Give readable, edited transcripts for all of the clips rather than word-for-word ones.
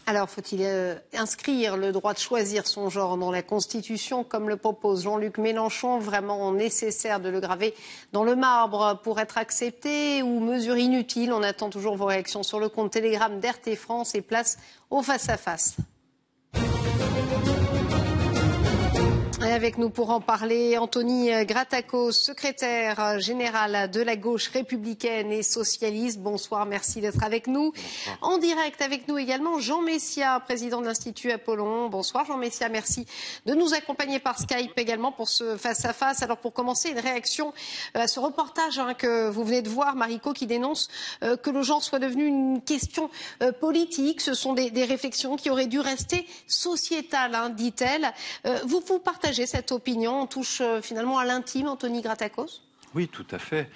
Alors, faut-il inscrire le droit de choisir son genre dans la Constitution, comme le propose Jean-Luc Mélenchon? Vraiment nécessaire de le graver dans le marbre pour être accepté, ou mesure inutile? On attend toujours vos réactions sur le compte Telegram d'RT France et place au face-à-face. Et avec nous pour en parler, Anthony Gratakos, secrétaire général de la gauche républicaine et socialiste. Bonsoir, merci d'être avec nous. Bonsoir. En direct avec nous également, Jean Messia, président de l'Institut Apollon. Bonsoir Jean Messia, merci de nous accompagner par Skype également pour ce face-à-face. Alors pour commencer, une réaction à ce reportage que vous venez de voir, Mariko, qui dénonce que le genre soit devenu une question politique. Ce sont des réflexions qui auraient dû rester sociétales, dit-elle. Vous partagez cette opinion? On touche finalement à l'intime, Anthony Gratakos? Oui, tout à fait.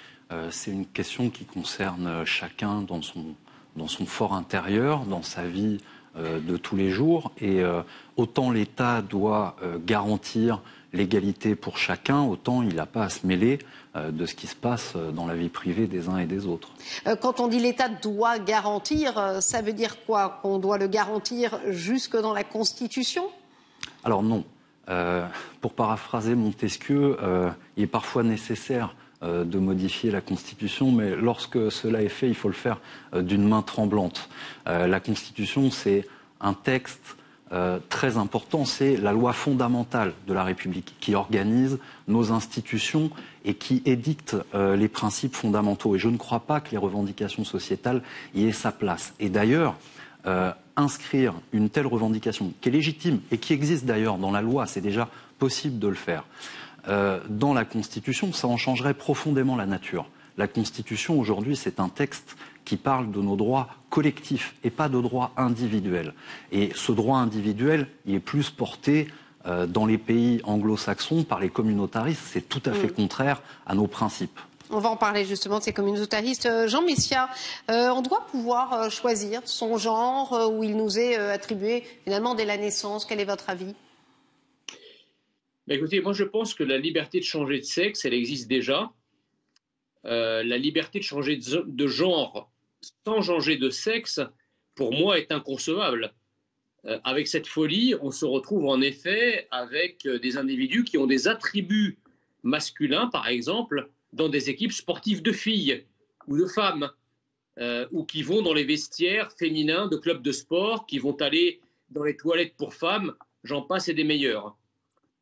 C'est une question qui concerne chacun dans son fort intérieur, dans sa vie de tous les jours. Et autant l'État doit garantir l'égalité pour chacun, autant il n'a pas à se mêler de ce qui se passe dans la vie privée des uns et des autres. Quand on dit l'État doit garantir, ça veut dire quoi? Qu'on doit le garantir jusque dans la Constitution? Alors non. Pour paraphraser Montesquieu, il est parfois nécessaire de modifier la Constitution, mais lorsque cela est fait, il faut le faire d'une main tremblante. La Constitution, c'est un texte très important, c'est la loi fondamentale de la République qui organise nos institutions et qui édicte les principes fondamentaux. Et je ne crois pas que les revendications sociétales y aient sa place. Et d'ailleurs, inscrire une telle revendication, qui est légitime et qui existe d'ailleurs dans la loi, c'est déjà possible de le faire, dans la Constitution, ça en changerait profondément la nature. La Constitution, aujourd'hui, c'est un texte qui parle de nos droits collectifs et pas de droits individuels. Et ce droit individuel, il est plus porté dans les pays anglo-saxons par les communautaristes. C'est tout à fait contraire à nos principes. On va en parler justement de ces communautaristes. Jean Messia, on doit pouvoir choisir son genre où il nous est attribué finalement dès la naissance. Quel est votre avis? Écoutez, moi je pense que la liberté de changer de sexe, elle existe déjà. La liberté de changer de genre sans changer de sexe, pour moi, est inconcevable. Avec cette folie, on se retrouve en effet avec des individus qui ont des attributs masculins, par exemple, dans des équipes sportives de filles ou de femmes, ou qui vont dans les vestiaires féminins de clubs de sport, qui vont aller dans les toilettes pour femmes, j'en passe et des meilleurs.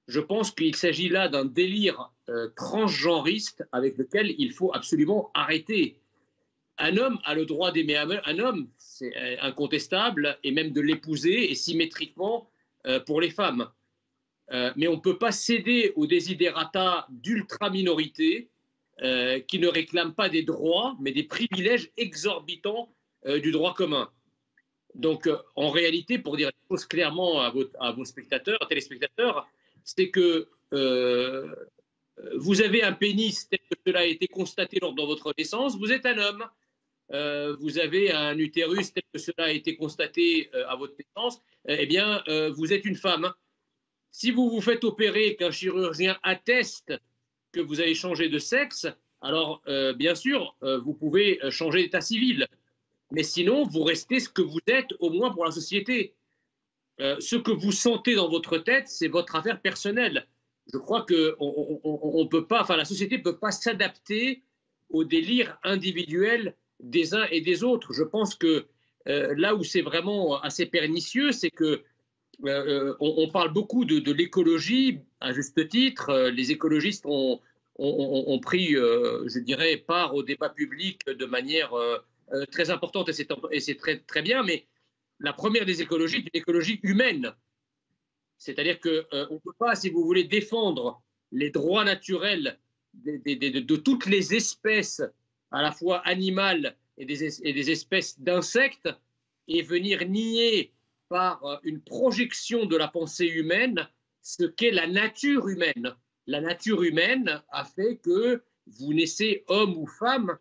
Je pense qu'il s'agit là d'un délire transgenriste avec lequel il faut absolument arrêter. Un homme a le droit d'aimer un homme, c'est incontestable, et même de l'épouser, et symétriquement pour les femmes. Mais on ne peut pas céder aux desiderata d'ultra-minorités qui ne réclament pas des droits, mais des privilèges exorbitants du droit commun. Donc, en réalité, pour dire les choses clairement à vos spectateurs, téléspectateurs, c'est que vous avez un pénis tel que cela a été constaté lors de votre naissance, vous êtes un homme. Vous avez un utérus tel que cela a été constaté à votre naissance, eh bien, vous êtes une femme. Si vous vous faites opérer et qu'un chirurgien atteste que vous avez changé de sexe, alors bien sûr, vous pouvez changer d'état civil. Mais sinon, vous restez ce que vous êtes, au moins pour la société. Ce que vous sentez dans votre tête, c'est votre affaire personnelle. Je crois que on peut pas, enfin, la société ne peut pas s'adapter au délire individuel des uns et des autres. Je pense que là où c'est vraiment assez pernicieux, c'est que on parle beaucoup de l'écologie, à juste titre. Les écologistes ont pris, je dirais, part au débat public de manière très importante, et c'est très, très bien, mais la première des écologies est une écologie humaine. C'est-à-dire qu'on ne peut pas, si vous voulez, défendre les droits naturels de toutes les espèces, à la fois animales et des espèces d'insectes, et venir nier par une projection de la pensée humaine ce qu'est la nature humaine. La nature humaine a fait que vous naissez homme ou femme,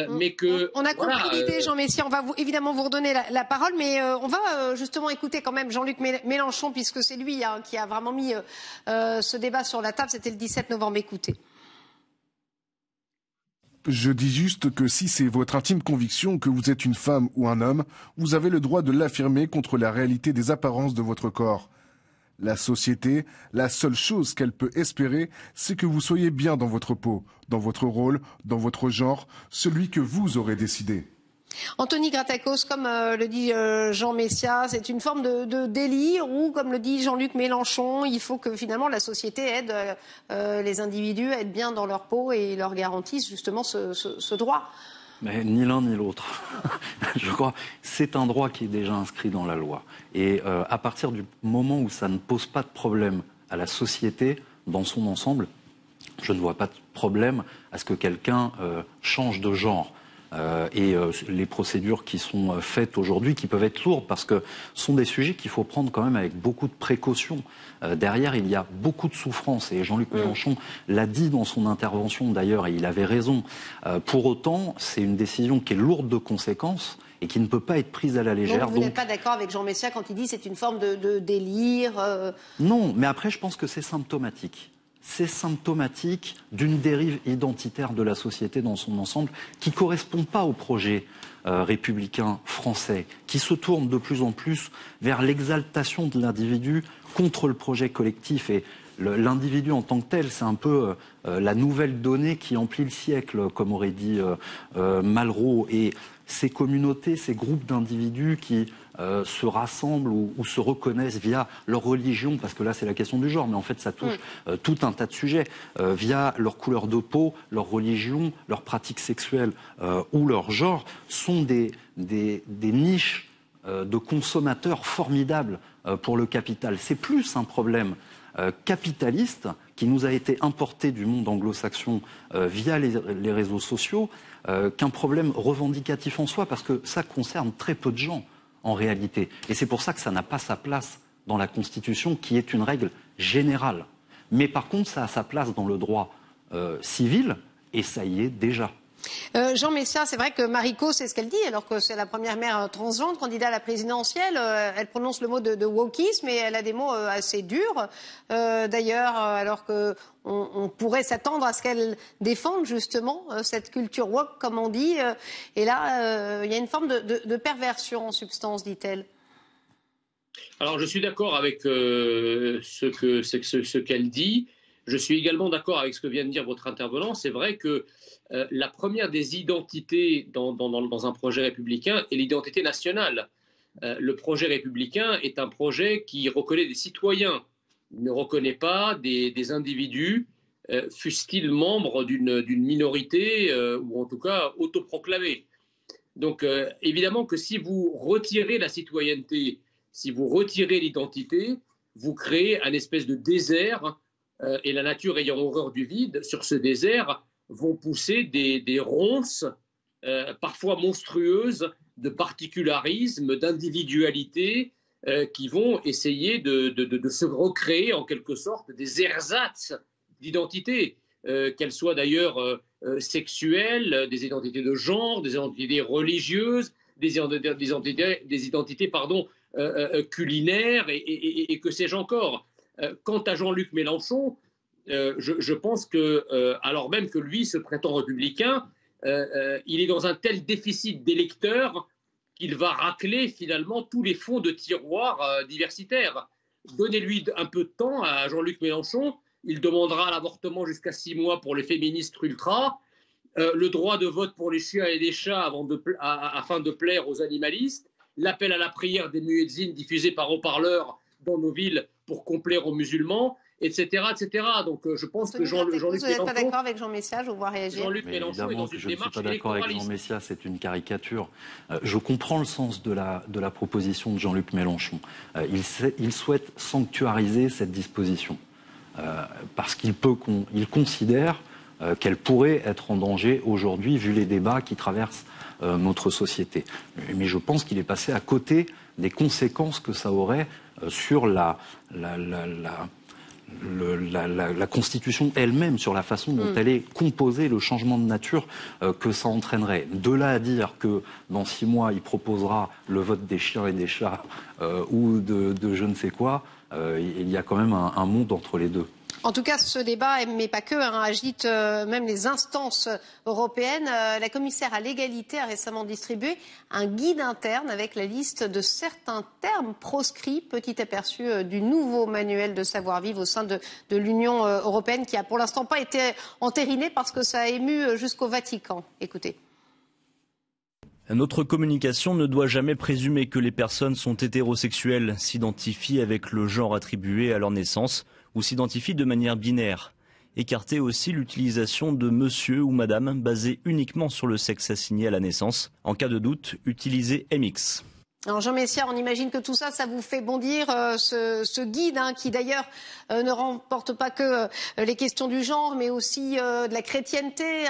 mais que... On a compris l'idée, Jean Messia. On va évidemment vous redonner la parole, mais on va justement écouter quand même Jean-Luc Mélenchon, puisque c'est lui qui a vraiment mis ce débat sur la table. C'était le 17 novembre. Écoutez. Je dis juste que si c'est votre intime conviction que vous êtes une femme ou un homme, vous avez le droit de l'affirmer contre la réalité des apparences de votre corps. La société, la seule chose qu'elle peut espérer, c'est que vous soyez bien dans votre peau, dans votre rôle, dans votre genre, celui que vous aurez décidé. Anthony Gratakos, comme le dit Jean Messia, c'est une forme de délire ou, comme le dit Jean-Luc Mélenchon, il faut que finalement la société aide les individus à être bien dans leur peau et leur garantisse justement ce droit. Mais ni l'un ni l'autre. Je crois que c'est un droit qui est déjà inscrit dans la loi. Et à partir du moment où ça ne pose pas de problème à la société dans son ensemble, je ne vois pas de problème à ce que quelqu'un change de genre. Les procédures qui sont faites aujourd'hui, qui peuvent être lourdes, parce que ce sont des sujets qu'il faut prendre quand même avec beaucoup de précaution. Derrière, il y a beaucoup de souffrance, et Jean-Luc Mélenchon l'a dit dans son intervention d'ailleurs, et il avait raison. Pour autant, c'est une décision qui est lourde de conséquences et qui ne peut pas être prise à la légère. Donc vous n'êtes pas d'accord avec Jean Messia quand il dit que c'est une forme de délire Non, mais après je pense que c'est symptomatique. C'est symptomatique d'une dérive identitaire de la société dans son ensemble qui ne correspond pas au projet républicain français, qui se tourne de plus en plus vers l'exaltation de l'individu contre le projet collectif. Et l'individu en tant que tel, c'est un peu la nouvelle donnée qui emplit le siècle, comme aurait dit Malraux. Et ces communautés, ces groupes d'individus qui se rassemblent ou se reconnaissent via leur religion, parce que là c'est la question du genre, mais en fait ça touche tout un tas de sujets, via leur couleur de peau, leur religion, leurs pratiques sexuelles ou leur genre, sont des niches de consommateurs formidables pour le capital. C'est plus un problème capitaliste qui nous a été importé du monde anglo-saxon via les réseaux sociaux qu'un problème revendicatif en soi, parce que ça concerne très peu de gens en réalité. Et c'est pour ça que ça n'a pas sa place dans la Constitution, qui est une règle générale. Mais par contre, ça a sa place dans le droit civil, et ça y est déjà. Jean Messia, c'est vrai que Mariko, c'est ce qu'elle dit, alors que c'est la première mère transgenre candidate à la présidentielle. Elle prononce le mot de wokisme, mais elle a des mots assez durs. D'ailleurs, alors qu'on pourrait s'attendre à ce qu'elle défende justement cette culture woke, comme on dit. Et là, il y a une forme de perversion en substance, dit-elle. Alors, je suis d'accord avec ce qu'elle dit. Je suis également d'accord avec ce que vient de dire votre intervenant. C'est vrai que la première des identités dans un projet républicain est l'identité nationale. Le projet républicain est un projet qui reconnaît des citoyens. Il ne reconnaît pas des individus, fussent-ils membres d'une minorité ou en tout cas autoproclamés. Donc évidemment que si vous retirez la citoyenneté, si vous retirez l'identité, vous créez un espèce de désert et la nature ayant horreur du vide, sur ce désert vont pousser des ronces parfois monstrueuses de particularisme, d'individualité qui vont essayer de se recréer en quelque sorte des ersatz d'identité, qu'elles soient d'ailleurs sexuelles, des identités de genre, des identités religieuses, des identités culinaires et que sais-je encore. Quant à Jean-Luc Mélenchon, je pense que, alors même que lui, se prétend républicain, il est dans un tel déficit d'électeurs qu'il va racler finalement tous les fonds de tiroir diversitaires. Donnez-lui un peu de temps à Jean-Luc Mélenchon, il demandera l'avortement jusqu'à 6 mois pour les féministes ultra, le droit de vote pour les chiens et les chats afin de plaire aux animalistes, l'appel à la prière des muezzins diffusé par haut-parleurs dans nos villes pour complaire aux musulmans, etc. etc. Donc je pense que Jean-Luc Mélenchon... Vous n'êtes pas d'accord avec Jean Messia, je vous vois réagir. Jean-Luc Mélenchon est dans une démarche électoraliste. Je ne suis pas d'accord avec Jean Messia, c'est une caricature. Je comprends le sens de la proposition de Jean-Luc Mélenchon. Il souhaite sanctuariser cette disposition parce qu'il considère qu'elle pourrait être en danger aujourd'hui vu les débats qui traversent notre société. Mais je pense qu'il est passé à côté des conséquences que ça aurait sur la Constitution elle-même, sur la façon dont elle est composée, le changement de nature que ça entraînerait. De là à dire que dans 6 mois, il proposera le vote des chiens et des chats ou de je ne sais quoi, il y a quand même un monde entre les deux. En tout cas, ce débat, mais pas que, agite même les instances européennes. La commissaire à l'égalité a récemment distribué un guide interne avec la liste de certains termes proscrits. Petit aperçu du nouveau manuel de savoir-vivre au sein de l'Union européenne qui a pour l'instant pas été entériné parce que ça a ému jusqu'au Vatican. Écoutez. Notre communication ne doit jamais présumer que les personnes sont hétérosexuelles, s'identifient avec le genre attribué à leur naissance ou s'identifient de manière binaire. Écarter aussi l'utilisation de monsieur ou madame basée uniquement sur le sexe assigné à la naissance. En cas de doute, utilisez MX. Alors Jean Messia, on imagine que tout ça, ça vous fait bondir, ce guide qui d'ailleurs ne remporte pas que les questions du genre, mais aussi de la chrétienté.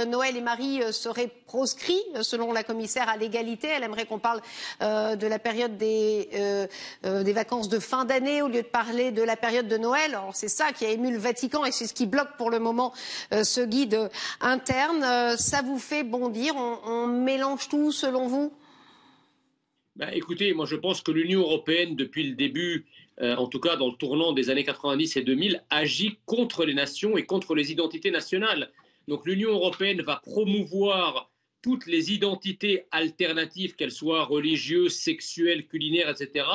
Noël et Marie seraient proscrits, selon la commissaire à l'égalité. Elle aimerait qu'on parle de la période des vacances de fin d'année au lieu de parler de la période de Noël. Alors c'est ça qui a ému le Vatican et c'est ce qui bloque pour le moment ce guide interne. Ça vous fait bondir, on mélange tout selon vous ? Écoutez, moi je pense que l'Union européenne, depuis le début, en tout cas dans le tournant des années 90 et 2000, agit contre les nations et contre les identités nationales. Donc l'Union européenne va promouvoir toutes les identités alternatives, qu'elles soient religieuses, sexuelles, culinaires, etc.,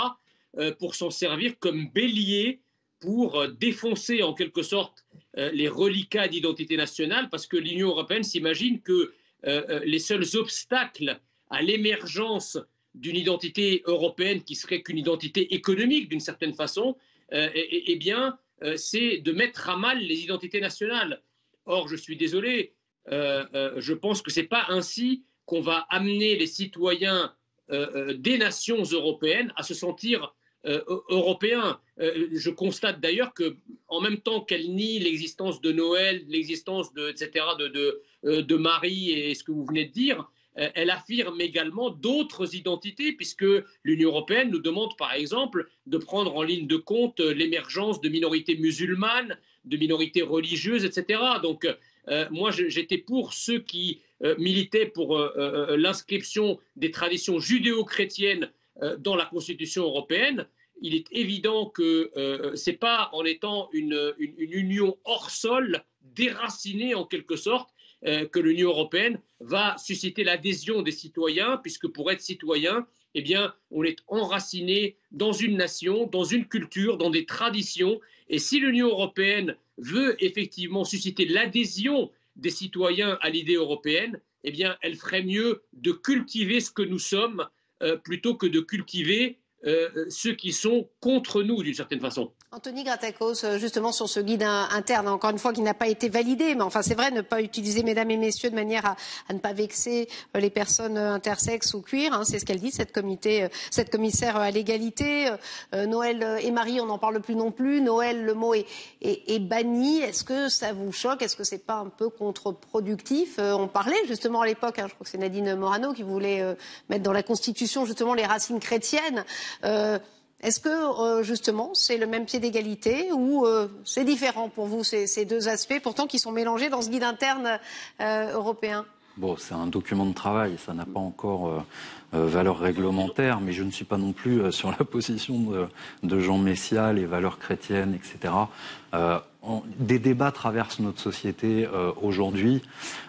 pour s'en servir comme bélier pour défoncer en quelque sorte les reliquats d'identité nationale, parce que l'Union européenne s'imagine que les seuls obstacles à l'émergence d'une identité européenne qui serait qu'une identité économique d'une certaine façon, c'est de mettre à mal les identités nationales. Or, je suis désolé, je pense que ce n'est pas ainsi qu'on va amener les citoyens des nations européennes à se sentir européens. Je constate d'ailleurs qu'en même temps qu'elle nie l'existence de Noël, l'existence de Marie et ce que vous venez de dire, elle affirme également d'autres identités, puisque l'Union européenne nous demande par exemple de prendre en ligne de compte l'émergence de minorités musulmanes, de minorités religieuses, etc. Donc moi j'étais pour ceux qui militaient pour l'inscription des traditions judéo-chrétiennes dans la Constitution européenne. Il est évident que ce n'est pas en étant une union hors sol, déracinée en quelque sorte, que l'Union européenne va susciter l'adhésion des citoyens, puisque pour être citoyen, on est enraciné dans une nation, dans une culture, dans des traditions. Et si l'Union européenne veut effectivement susciter l'adhésion des citoyens à l'idée européenne, elle ferait mieux de cultiver ce que nous sommes plutôt que de cultiver ceux qui sont contre nous d'une certaine façon. Anthony Gratakos, justement sur ce guide interne, encore une fois qui n'a pas été validé, mais enfin c'est vrai, ne pas utiliser mesdames et messieurs de manière à ne pas vexer les personnes intersexes ou queer, c'est ce qu'elle dit, cette commissaire à l'égalité. Noël et Marie, on n'en parle plus non plus. Noël, le mot est banni. Est-ce que ça vous choque? Est-ce que c'est pas un peu contre-productif? On parlait justement à l'époque, je crois que c'est Nadine Morano qui voulait mettre dans la Constitution justement les racines chrétiennes. Est-ce que, justement, c'est le même pied d'égalité ou c'est différent pour vous, ces deux aspects, pourtant qui sont mélangés dans ce guide interne européen? Bon, c'est un document de travail, ça n'a pas encore valeur réglementaire, mais je ne suis pas non plus sur la position de Jean Messia, les valeurs chrétiennes, etc. Des débats traversent notre société aujourd'hui.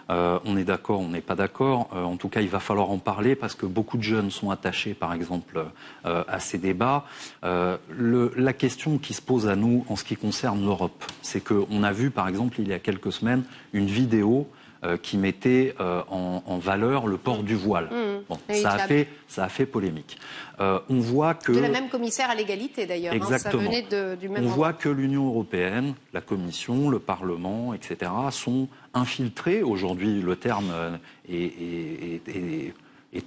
On est d'accord, on n'est pas d'accord. En tout cas, il va falloir en parler parce que beaucoup de jeunes sont attachés, par exemple, à ces débats. La question qui se pose à nous en ce qui concerne l'Europe, c'est qu'on a vu, par exemple, il y a quelques semaines, une vidéo qui mettait en valeur le port du voile. Bon, ça a fait polémique. On voit que... De la même commissaire à l'égalité d'ailleurs. Exactement. Ça venait du même On endroit. voit que l'Union européenne, la Commission, le Parlement, etc. sont infiltrés. Aujourd'hui, le terme est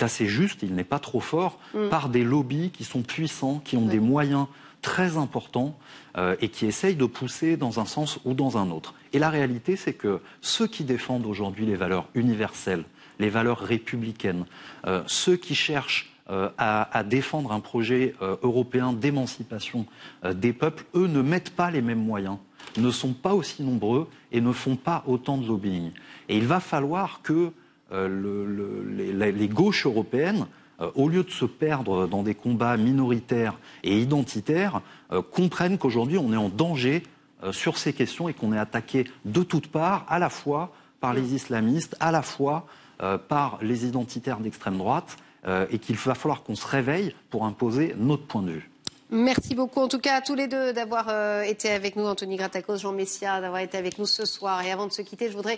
assez juste, il n'est pas trop fort, par des lobbies qui sont puissants, qui ont des moyens très importants et qui essayent de pousser dans un sens ou dans un autre. Et la réalité, c'est que ceux qui défendent aujourd'hui les valeurs universelles, les valeurs républicaines, ceux qui cherchent à défendre un projet européen d'émancipation des peuples, eux ne mettent pas les mêmes moyens, ne sont pas aussi nombreux et ne font pas autant de lobbying. Et il va falloir que les gauches européennes, au lieu de se perdre dans des combats minoritaires et identitaires, comprennent qu'aujourd'hui on est en danger sur ces questions et qu'on est attaqué de toutes parts, à la fois par les islamistes, à la fois par les identitaires d'extrême droite, et qu'il va falloir qu'on se réveille pour imposer notre point de vue. Merci beaucoup en tout cas à tous les deux d'avoir été avec nous, Anthony Gratakos, Jean Messia, d'avoir été avec nous ce soir. Et avant de se quitter, je voudrais